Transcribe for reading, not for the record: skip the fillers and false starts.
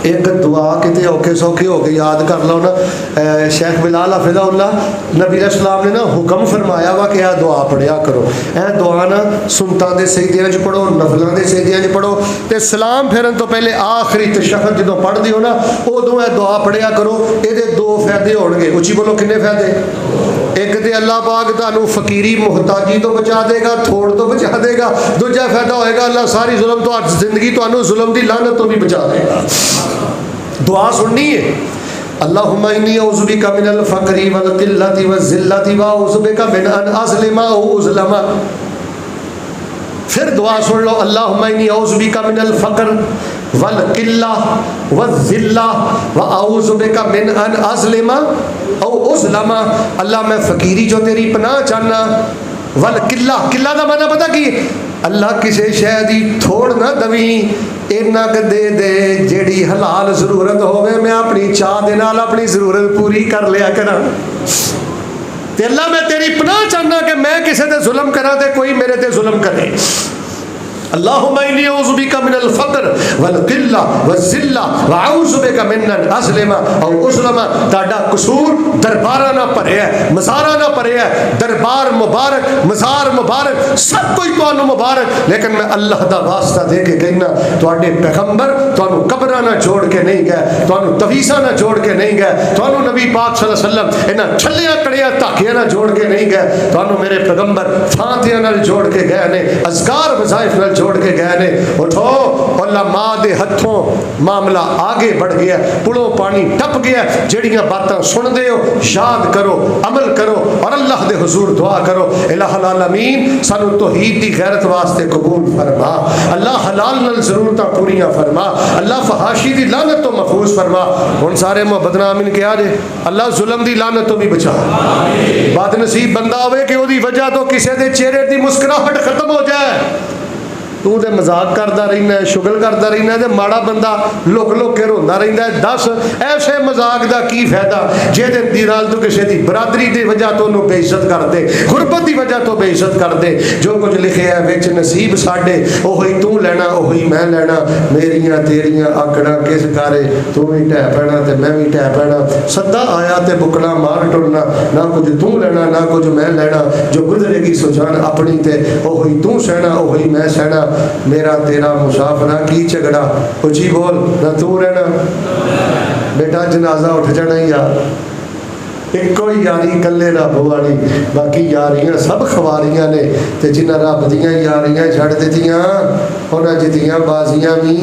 ایک دعا کتے اوکھے سوکھے ہو کے یاد کر لو نا. شیخ بلال حفظہ اللہ نبی علیہ السلام نے نا حکم فرمایا وا کہ یہ دعا پڑھیا کرو. یہ دعا نا سنتاں دے سجدیاں چ پڑھو, نفلاں دے سجدیاں چ پڑھو, تے سلام پھیرن تو پہلے آخری تشہد جدوں پڑھ دیو نا ادوں یہ دعا پڑھیا کرو. یہ دو فائدے ہون گے. اچھی بولو کنے فائدے؟ ایک تے اللہ پاک تانوں فقیری محتاجی تو بچا دے گا, تھوڑ تو بچا دے گا. دوجا فائدہ ہوئے گا اللہ ساری ظلم تو زندگی تانوں ظلم دی لعنت تو بھی بچا دے گا. دعا سننی ہے. اللہم انی اعوذ بک من الفقر والقلۃ والذلۃ واعوذ بک من ان اظلم او اظلم. پھر دعا سن لو, اللہم انی اعوذ بک من الفقر والقلۃ والذلۃ واعوذ بک من ان اظلم او اظلم. اللہ میں فقیری جو تیری پناہ چاہنا. والقلۃ, قلہ دا معنی پتہ کی؟ اللہ کسی شے دی تھوڑ نہ دویں, اینا کہ دے دے جیڑی حلال ضرورت ہوئے میں اپنی چاہ دے نال اپنی ضرورت پوری کر لیا کرا. تے اللہ میں تیری پناہ چاہنا کہ میں کسی تے ظلم کرا تے کوئی میرے تے ظلم کرے. اللہم انی اعوذ بک من الفقر والقلۃ والذلۃ واعوذ بک من ان اظلم او اظلم. تہاڈا قصور درباراں نہ بھریا ہے, مزاراں نہ بھریا ہے. دربار مبارک, مزار مبارک, سب کوئی تانوں مبارک, لیکن میں اللہ دا واسطہ دے کے کہنا تواڈے پیغمبر تانوں قبراں نہ جوڑ کے نہیں گئے, تانوں تویزاں نہ جوڑ کے نہیں گئے, تانوں نبی پاک صلی اللہ علیہ وسلم انہاں چھلیاں کڑیاں تاکیاں نہ جوڑ کے نہیں گئے, تانوں میرے پیغمبر فاتحہ نال جوڑ کے گئے نے, اذکار وظائف نال جوڑ کے گئے نے. اٹھو علماء دے ہتھوں معاملہ آگے بڑھ گیا, پڑوں پانی ٹپ گیا. جڑیاں باتاں سن دے ہو یاد کرو, عمل کرو اور اللہ دے حضور دعا کرو. الہ العالمین سانو توحید دی غیرت واسطے قبول فرما. اللہ حلال نال ضرورتاں پوریاں فرما. اللہ فحاشی دی لعنت تو محفوظ فرما. ہن سارے محبت نال آمین کیا جے. اللہ ظلم دی لعنت تو بھی بچا. بد نصیب بندہ ہوئے کہ وہ دی وجہ تو کسی دے چہرے دی مسکراہٹ ختم ہو جائے. تو تے مذاق کرتا رہنا ہے, شغل کرتا رہنا ہے, تے ماڑا بندہ لک لک کے روندا رہندا ہے. دس ایسے مذاق دا کی فائدہ جے دے نال تو کسی دی برادری دی وجہ تو انہوں بے عزت کر دے, غربت دی وجہ تو بے عزت کر دے. جو کچھ لکھیا ہے وچ نصیب ساڈے اوہی تو لینا اوہی میں لینا. میریاں تیریاں آکڑاں کس کارے, تو بھی ٹہ پینا تے میں بھی ٹہ پینا. سدا آیا تے بکنا مار ٹرنا, نہ کچھ تو لینا نہ کچھ میں لینا. جو گزرے گی سو جان اپنی تے اوہی تو سہنا اوہی میں سہنا. میرا تیرا مسافرہ کی جھگڑا, اچھی بول نہ تو رہنا. بیٹا جنازہ اٹھ جانا ہی یار, ایک کوئی یاری کلے رب والی, باقی یاریاں سب خواریاں نے. تے جنہ رب دیاں یاریاں چھڑ دیتیاں انہاں جتیاں بازیاں بھی